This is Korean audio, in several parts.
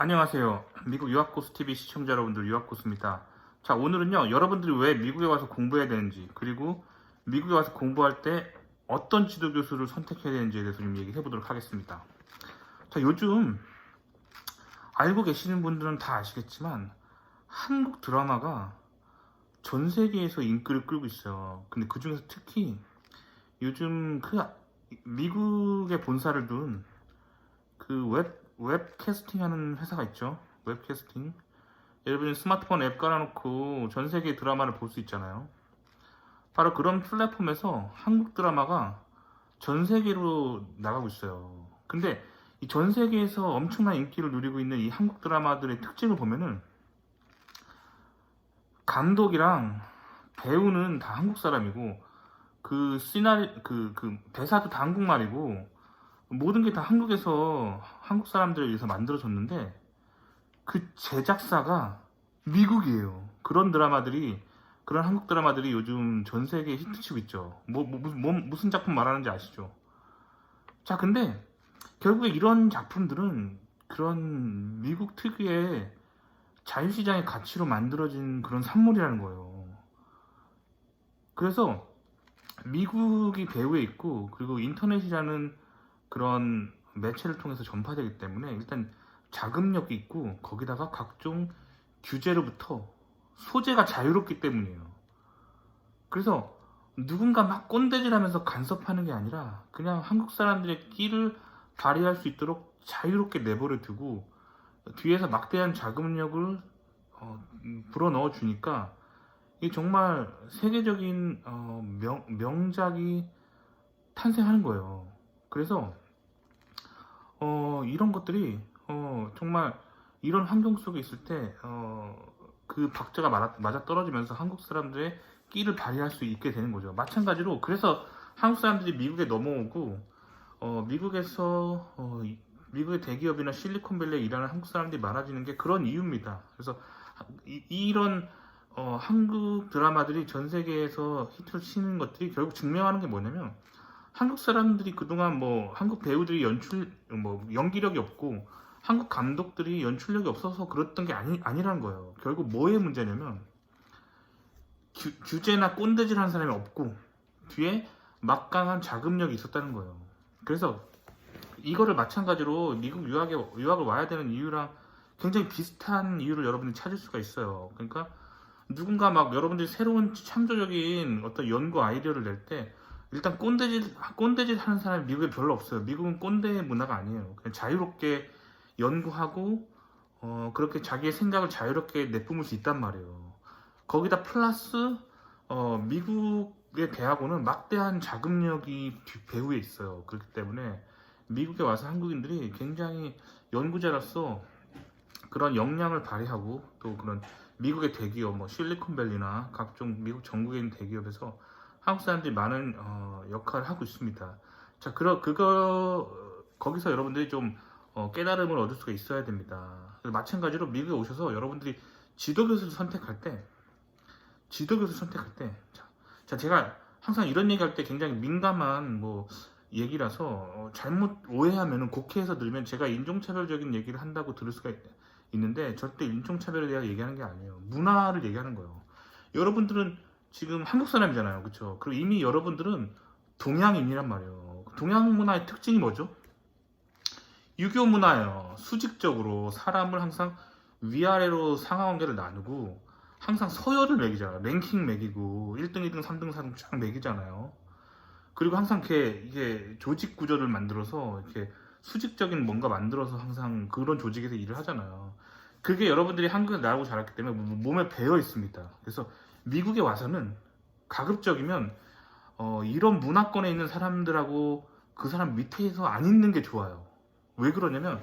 안녕하세요. 미국 유학고수TV 시청자 여러분들, 유학고수입니다. 자, 오늘은요, 여러분들이 왜 미국에 와서 공부해야 되는지, 그리고 미국에 와서 공부할 때 어떤 지도 교수를 선택해야 되는지에 대해서 좀 얘기해 보도록 하겠습니다. 자, 요즘 알고 계시는 분들은 다 아시겠지만 한국 드라마가 전 세계에서 인기를 끌고 있어요. 근데 그 중에서 특히 요즘 미국에 본사를 둔 그 웹캐스팅 하는 회사가 있죠. 웹캐스팅. 여러분이 스마트폰 앱 깔아놓고 전 세계 드라마를 볼 수 있잖아요. 바로 그런 플랫폼에서 한국 드라마가 전 세계로 나가고 있어요. 근데 이 전 세계에서 엄청난 인기를 누리고 있는 이 한국 드라마들의 특징을 보면은 감독이랑 배우는 다 한국 사람이고 그 대사도 다 한국말이고 모든 게 다 한국에서 한국 사람들을 위해서 만들어졌는데 그 제작사가 미국이에요. 그런 한국 드라마들이 요즘 전 세계에 히트치고 있죠. 무슨 작품 말하는지 아시죠? 자, 근데 결국에 이런 작품들은 그런 미국 특유의 자유시장의 가치로 만들어진 그런 산물이라는 거예요. 그래서 미국이 배후에 있고, 그리고 인터넷이라는 그런 매체를 통해서 전파되기 때문에 일단 자금력이 있고, 거기다가 각종 규제로부터 소재가 자유롭기 때문이에요. 그래서 누군가 막 꼰대질하면서 간섭하는 게 아니라 그냥 한국 사람들의 끼를 발휘할 수 있도록 자유롭게 내버려 두고 뒤에서 막대한 자금력을 불어넣어 주니까 이게 정말 세계적인 명작이 탄생하는 거예요. 그래서 이런 것들이 정말 이런 환경 속에 있을 때 그 박자가 맞아 떨어지면서 한국 사람들의 끼를 발휘할 수 있게 되는 거죠. 마찬가지로 그래서 한국 사람들이 미국에 넘어오고 미국에서 미국의 대기업이나 실리콘밸리에 일하는 한국 사람들이 많아지는 게 그런 이유입니다. 그래서 이런 한국 드라마들이 전 세계에서 히트를 치는 것들이 결국 증명하는 게 뭐냐면 한국 사람들이 그동안 한국 배우들이 연기력이 없고 한국 감독들이 연출력이 없어서 그랬던 게 아니라는 거예요. 결국 뭐의 문제냐면 규제나 꼰대질 하는 사람이 없고 뒤에 막강한 자금력이 있었다는 거예요. 그래서 이거를 마찬가지로 미국 유학을 와야 되는 이유랑 굉장히 비슷한 이유를 여러분이 찾을 수가 있어요. 그러니까 누군가 여러분들이 새로운 창조적인 어떤 연구 아이디어를 낼 때 일단 꼰대질 하는 사람이 미국에 별로 없어요. 미국은 꼰대 문화가 아니에요. 그냥 자유롭게 연구하고 그렇게 자기의 생각을 자유롭게 내뿜을 수 있단 말이에요. 거기다 플러스 미국의 대학원은 막대한 자금력이 배후에 있어요. 그렇기 때문에 미국에 와서 한국인들이 굉장히 연구자로서 그런 역량을 발휘하고 또 그런 미국의 대기업 실리콘밸리나 각종 미국 전국에 있는 대기업에서 한국 사람들이 많은 역할을 하고 있습니다. 자, 거기서 여러분들이 좀 깨달음을 얻을 수가 있어야 됩니다. 마찬가지로 미국에 오셔서 여러분들이 지도교수를 선택할 때, 자, 제가 항상 이런 얘기할 때 굉장히 민감한 얘기라서 잘못 오해하면 곡해해서 들으면 제가 인종차별적인 얘기를 한다고 들을 수가 있는데 절대 인종차별에 대해 얘기하는 게 아니에요. 문화를 얘기하는 거예요. 여러분들은 지금 한국 사람이잖아요. 그렇죠? 그리고 이미 여러분들은 동양인이란 말이에요. 동양 문화의 특징이 뭐죠? 유교 문화예요. 수직적으로 사람을 항상 위아래로 상하관계를 나누고 항상 서열을 매기잖아요. 랭킹 매기고 1등, 2등, 3등, 4등 쫙 매기잖아요. 그리고 항상 이게 조직 구조를 만들어서 이렇게 수직적인 뭔가 만들어서 항상 그런 조직에서 일을 하잖아요. 그게 여러분들이 한국에 나오고 자랐기 때문에 몸에 배어 있습니다. 그래서 미국에 와서는 가급적이면 이런 문화권에 있는 사람들하고 그 사람 밑에서 안 있는 게 좋아요. 왜 그러냐면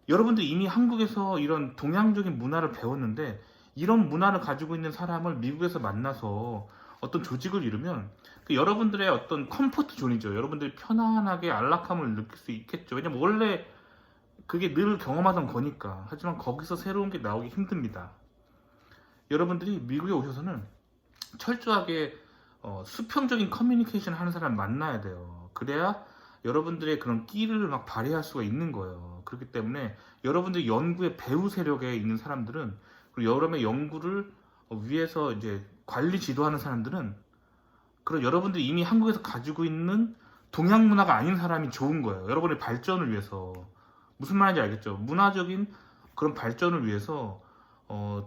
여러분들 이미 한국에서 이런 동양적인 문화를 배웠는데 이런 문화를 가지고 있는 사람을 미국에서 만나서 어떤 조직을 이루면 여러분들의 어떤 컴포트 존이죠. 여러분들이 편안하게 안락함을 느낄 수 있겠죠. 왜냐면 원래 그게 늘 경험하던 거니까. 하지만 거기서 새로운 게 나오기 힘듭니다. 여러분들이 미국에 오셔서는 철저하게 수평적인 커뮤니케이션 하는 사람 만나야 돼요. 그래야 여러분들의 그런 끼를 막 발휘할 수가 있는 거예요. 그렇기 때문에 여러분들 연구의 배후 세력에 있는 사람들은, 그리고 여러분의 연구를 위해서 이제 관리 지도하는 사람들은, 그런 여러분들이 이미 한국에서 가지고 있는 동양 문화가 아닌 사람이 좋은 거예요. 여러분의 발전을 위해서. 무슨 말인지 알겠죠? 문화적인 그런 발전을 위해서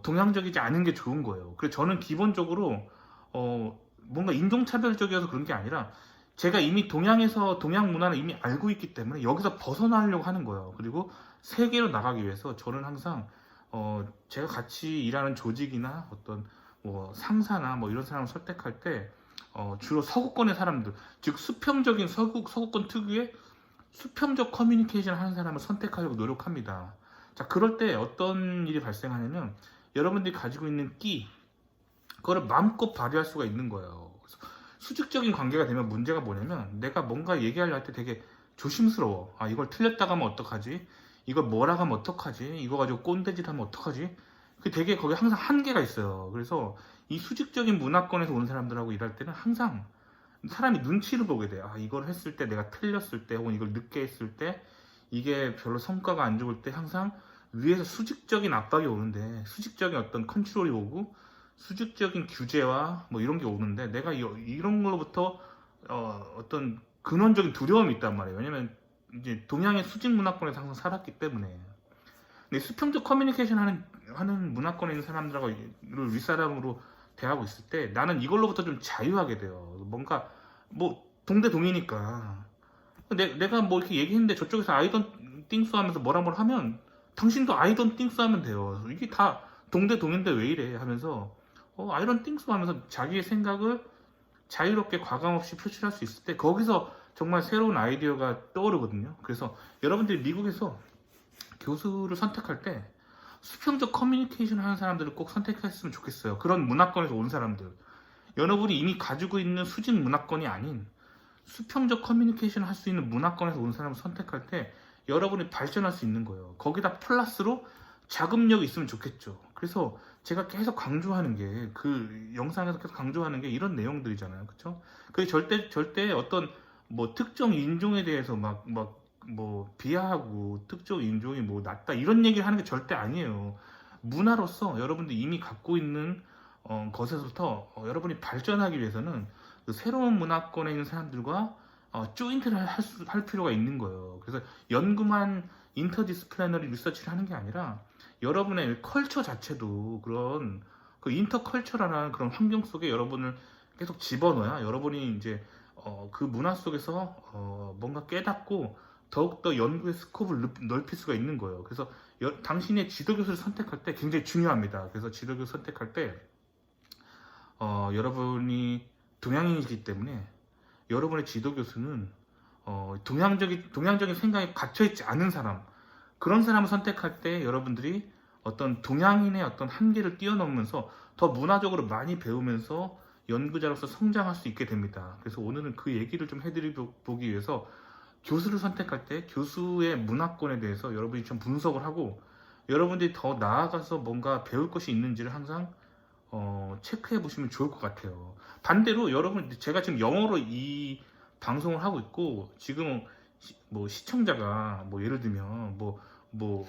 동양적이지 않은 게 좋은 거예요. 그래서 저는 기본적으로 뭔가 인종차별적이어서 그런 게 아니라, 제가 이미 동양에서 동양 문화를 이미 알고 있기 때문에 여기서 벗어나려고 하는 거예요. 그리고 세계로 나가기 위해서 저는 항상 제가 같이 일하는 조직이나 어떤 뭐 상사나 뭐 이런 사람을 선택할 때 주로 서구권의 사람들, 즉 수평적인 서구권 특유의 수평적 커뮤니케이션 하는 사람을 선택하려고 노력합니다. 자, 그럴 때 어떤 일이 발생하냐면, 여러분들이 가지고 있는 끼, 그거를 마음껏 발휘할 수가 있는 거예요. 그래서 수직적인 관계가 되면 문제가 뭐냐면, 내가 뭔가 얘기하려 할 때 되게 조심스러워. 아, 이걸 틀렸다가 하면 어떡하지? 이걸 뭐라고 하면 어떡하지? 이거 가지고 꼰대짓 하면 어떡하지? 그 되게 거기 항상 한계가 있어요. 그래서 이 수직적인 문화권에서 온 사람들하고 일할 때는 항상 사람이 눈치를 보게 돼요. 아, 이걸 했을 때 내가 틀렸을 때, 혹은 이걸 늦게 했을 때, 이게 별로 성과가 안 좋을 때 항상 위에서 수직적인 압박이 오는데, 수직적인 어떤 컨트롤이 오고 수직적인 규제와 뭐 이런 게 오는데, 내가 이런 걸로부터 어떤 근원적인 두려움이 있단 말이에요. 왜냐면 이제 동양의 수직 문화권에서 항상 살았기 때문에. 근데 수평적 커뮤니케이션 하는 문화권에 있는 사람들하고 윗사람으로 대하고 있을 때, 나는 이걸로부터 좀 자유하게 돼요. 뭔가 뭐 동대동이니까 내가 뭐 이렇게 얘기했는데 저쪽에서 아이던 띵스 하면서 뭐라 하면, 당신도 아이던 띵스 하면 돼요. 이게 다 동대동인데 왜 이래 하면서 아이던 띵스 하면서 자기의 생각을 자유롭게 과감 없이 표출할 수 있을 때, 거기서 정말 새로운 아이디어가 떠오르거든요. 그래서 여러분들이 미국에서 교수를 선택할 때 수평적 커뮤니케이션 하는 사람들을 꼭 선택했으면 좋겠어요. 그런 문화권에서 온 사람들, 여러분이 이미 가지고 있는 수직 문화권이 아닌 수평적 커뮤니케이션 할 수 있는 문화권에서 온 사람을 선택할 때 여러분이 발전할 수 있는 거예요. 거기다 플러스로 자금력이 있으면 좋겠죠. 그래서 제가 계속 강조하는 게, 그 영상에서 계속 강조하는 게 이런 내용들이잖아요. 그렇죠? 그게 절대 어떤 뭐 특정 인종에 대해서 뭐 비하하고 특정 인종이 뭐 낫다 이런 얘기를 하는 게 절대 아니에요. 문화로서 여러분들이 이미 갖고 있는 것에서부터 여러분이 발전하기 위해서는 그 새로운 문화권에 있는 사람들과 조인트를 할 필요가 있는 거예요. 그래서 연구만 인터디스플레너리 리서치를 하는 게 아니라, 여러분의 컬처 자체도 그런 그 인터컬처라는 그런 환경 속에 여러분을 계속 집어넣어야 여러분이 이제 그 문화 속에서 뭔가 깨닫고 더욱더 연구의 스코프를 넓힐 수가 있는 거예요. 그래서 당신의 지도교수를 선택할 때 굉장히 중요합니다. 그래서 지도교수 선택할 때 여러분이 동양인이기 때문에 여러분의 지도교수는 동양적인 생각에 갇혀있지 않은 사람, 그런 사람을 선택할 때 여러분들이 어떤 동양인의 어떤 한계를 뛰어넘으면서 더 문화적으로 많이 배우면서 연구자로서 성장할 수 있게 됩니다. 그래서 오늘은 그 얘기를 좀 해드리기 위해서, 교수를 선택할 때 교수의 문화권에 대해서 여러분이 좀 분석을 하고, 여러분들이 더 나아가서 뭔가 배울 것이 있는지를 항상 체크해 보시면 좋을 것 같아요. 반대로 여러분, 제가 지금 영어로 이 방송을 하고 있고, 지금 뭐 시청자가 뭐 예를 들면 뭐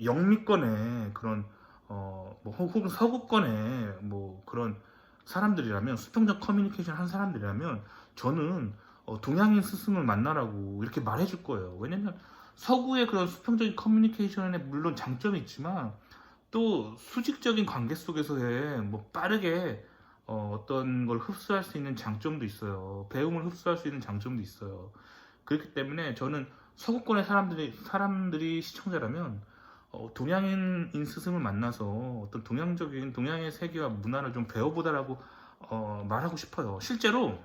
영미권의 그런 혹은 서구권의 뭐 그런 사람들이라면, 수평적 커뮤니케이션 한 사람들이라면, 저는 동양인 스승을 만나라고 이렇게 말해줄 거예요. 왜냐면 서구의 그런 수평적인 커뮤니케이션에 물론 장점이 있지만, 또 수직적인 관계 속에서의 뭐 빠르게 어떤 걸 흡수할 수 있는 장점도 있어요. 배움을 흡수할 수 있는 장점도 있어요. 그렇기 때문에 저는 서구권의 사람들이 시청자라면 동양인 스승을 만나서 어떤 동양의 세계와 문화를 좀 배워보다라고 말하고 싶어요. 실제로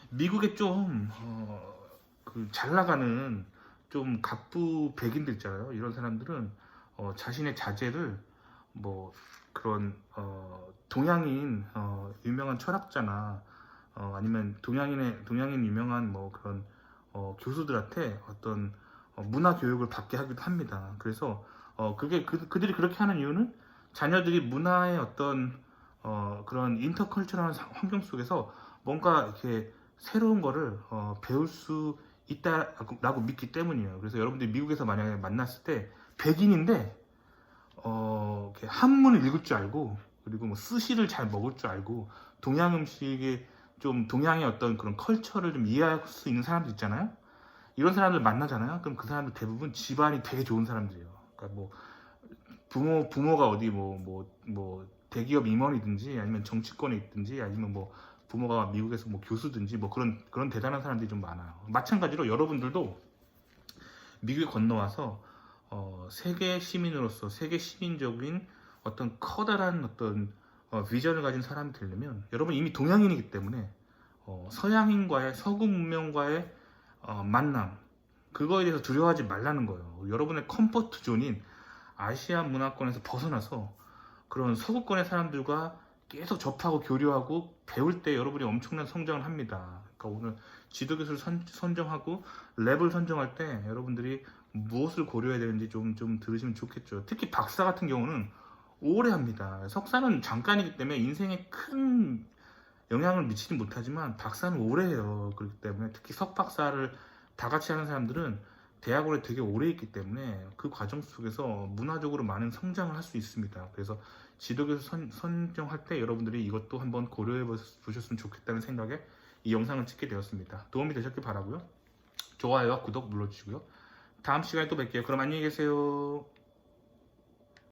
미국에 좀 잘 나가는 좀 갑부 백인들 있잖아요. 이런 사람들은 자신의 자제를 뭐 그런 동양인 유명한 철학자나 아니면 동양인 유명한 뭐 그런 교수들한테 어떤 문화 교육을 받게 하기도 합니다. 그래서 그들이 그렇게 하는 이유는, 자녀들이 문화의 어떤 그런 인터컬처럴한 환경 속에서 뭔가 이렇게 새로운 거를 배울 수 있다라고 믿기 때문이에요. 그래서 여러분들이 미국에서 만약에 만났을 때 백인인데 이렇게 한문을 읽을 줄 알고, 그리고 뭐 스시를 잘 먹을 줄 알고, 동양 음식에 좀 동양의 어떤 그런 컬처를 좀 이해할 수 있는 사람들 있잖아요. 이런 사람들 만나잖아요. 그럼 그 사람들 대부분 집안이 되게 좋은 사람들이에요. 그러니까 뭐 부모가 어디 뭐 대기업 임원이든지 아니면 정치권에 있든지 아니면 뭐 부모가 미국에서 뭐 교수든지 뭐 그런 대단한 사람들이 좀 많아요. 마찬가지로 여러분들도 미국에 건너와서 세계 시민으로서 세계 시민적인 어떤 커다란 어떤 비전을 가진 사람이 되려면 여러분 이미 동양인이기 때문에 서양인과의 서구 문명과의 만남, 그거에 대해서 두려워하지 말라는 거예요. 여러분의 컴포트 존인 아시아 문화권에서 벗어나서 그런 서구권의 사람들과 계속 접하고 교류하고 배울 때 여러분이 엄청난 성장을 합니다. 그러니까 오늘 지도교수를 선정하고 랩을 선정할 때 여러분들이 무엇을 고려해야 되는지 좀 들으시면 좋겠죠. 특히 박사 같은 경우는 오래 합니다. 석사는 잠깐이기 때문에 인생에 큰 영향을 미치지 못하지만 박사는 오래 해요. 그렇기 때문에 특히 석박사를 다 같이 하는 사람들은 대학원에 되게 오래 있기 때문에 그 과정 속에서 문화적으로 많은 성장을 할 수 있습니다. 그래서 지도교수 선정할 때 여러분들이 이것도 한번 고려해 보셨으면 좋겠다는 생각에 이 영상을 찍게 되었습니다. 도움이 되셨길 바라고요. 좋아요와 구독 눌러주시고요. 다음 시간에 또 뵐게요. 그럼 안녕히 계세요.